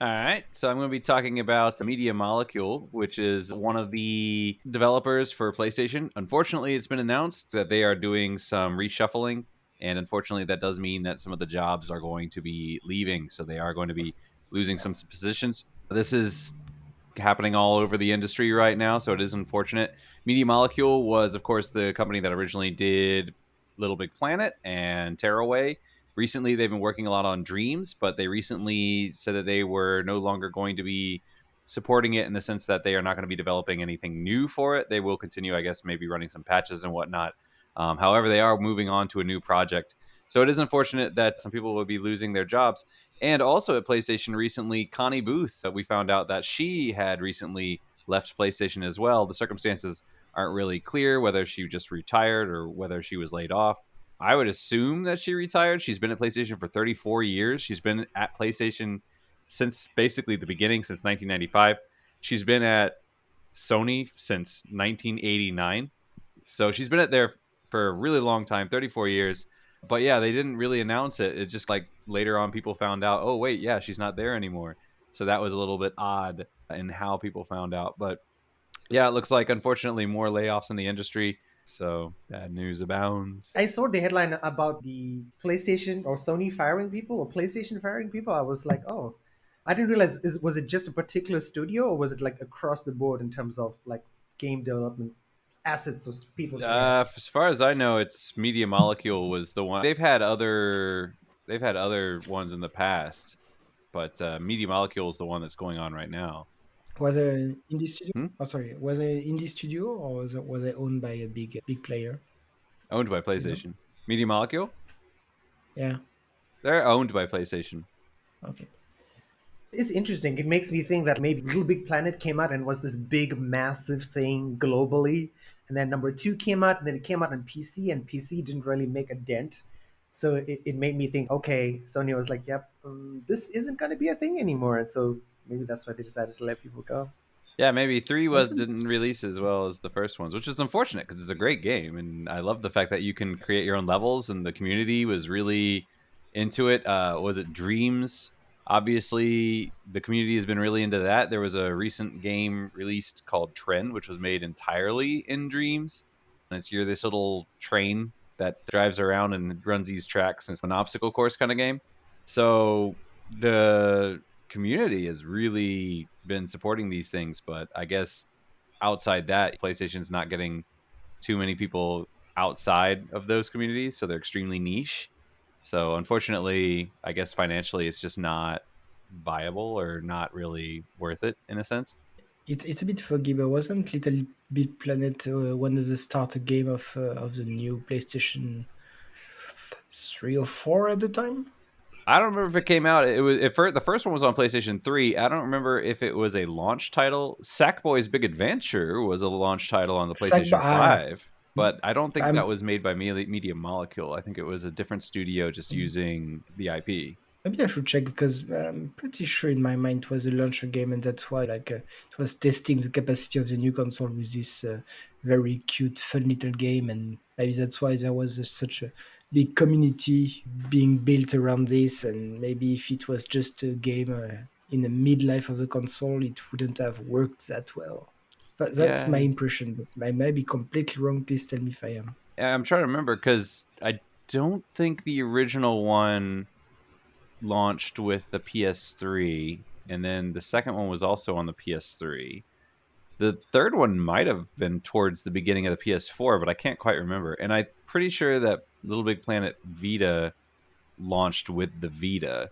All right, so I'm going to be talking about Media Molecule, which is one of the developers for PlayStation. Unfortunately, it's been announced that they are doing some reshuffling, and unfortunately, that does mean that some of the jobs are going to be leaving, so they are going to be losing some positions. This is happening all over the industry right now, so it is unfortunate. Media Molecule was, of course, the company that originally did Little Big Planet and Tearaway. Recently, they've been working a lot on Dreams, but they recently said that they were no longer going to be supporting it in the sense that they are not going to be developing anything new for it. They will continue, I guess, maybe running some patches and whatnot. However, they are moving on to a new project. So it is unfortunate that some people will be losing their jobs. And also at PlayStation recently, Connie Booth, we found out that she had recently left PlayStation as well. The circumstances aren't really clear whether she just retired or whether she was laid off. I would assume that she retired. She's been at PlayStation for 34 years. She's been at PlayStation since basically the beginning, since 1995. She's been at Sony since 1989. So she's been at there for a really long time, 34 years. But yeah, they didn't really announce it. It's just like later on people found out, oh, wait, yeah, she's not there anymore. So that was a little bit odd in how people found out. But yeah, it looks like unfortunately more layoffs in the industry. So bad news abounds. I saw the headline about the PlayStation or Sony firing people or PlayStation firing people. I was like, oh, I didn't realize. Was it just a particular studio or was it like across the board in terms of like game development assets or people that they have? As far as I know, it's Media Molecule was the one. They've had other ones in the past, but Media Molecule is the one that's going on right now. Was it an indie studio? Hmm? Oh, sorry. Was it an indie studio or was it owned by a big player? Owned by You know? PlayStation. Media Molecule? Yeah. They're owned by PlayStation. Okay. It's interesting. It makes me think that maybe Little Big Planet came out and was this big, massive thing globally. And then number two came out, and then it came out on PC, and PC didn't really make a dent. So it made me think, okay, Sony was like, yep, this isn't going to be a thing anymore. And so maybe that's why they decided to let people go. Yeah, maybe three was Wasn't didn't release as well as the first ones, which is unfortunate because it's a great game, and I love the fact that you can create your own levels, and the community was really into it. Was it Dreams? Obviously, the community has been really into that. There was a recent game released called Trend, which was made entirely in Dreams, and you're this little train that drives around and runs these tracks, and it's an obstacle course kind of game. So the community has really been supporting these things, but I guess outside that, PlayStation's not getting too many people outside of those communities, so they're extremely niche. So unfortunately, I guess financially, it's just not viable or not really worth it in a sense. it's a bit foggy, but wasn't Little Big Planet one of the starter game of the new PlayStation 3 or 4 at the time? I don't remember if it came out. It was the first one was on PlayStation 3. I don't remember if it was a launch title. Sackboy's Big Adventure was a launch title on the Sack, PlayStation 5, but I don't think that I'm was made by Media Molecule. I think it was a different studio just using the IP. maybe I should check because I'm pretty sure in my mind it was a launcher game, and that's why it was testing the capacity of the new console with this very cute, fun little game, and maybe that's why there was such a big community being built around this. And maybe if it was just a game in the midlife of the console, it wouldn't have worked that well. But that's my Yeah, impression. But I may be completely wrong. Please tell me if I am. I'm trying to remember because I don't think the original one launched with the PS3, and then the second one was also on the PS3. The third one might have been towards the beginning of the PS4, but I can't quite remember. And I'm pretty sure that Little Big Planet Vita launched with the Vita,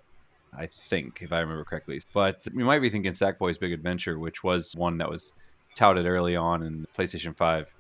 I think, if I remember correctly. But we might be thinking Sackboy's Big Adventure, which was one that was touted early on in PlayStation 5.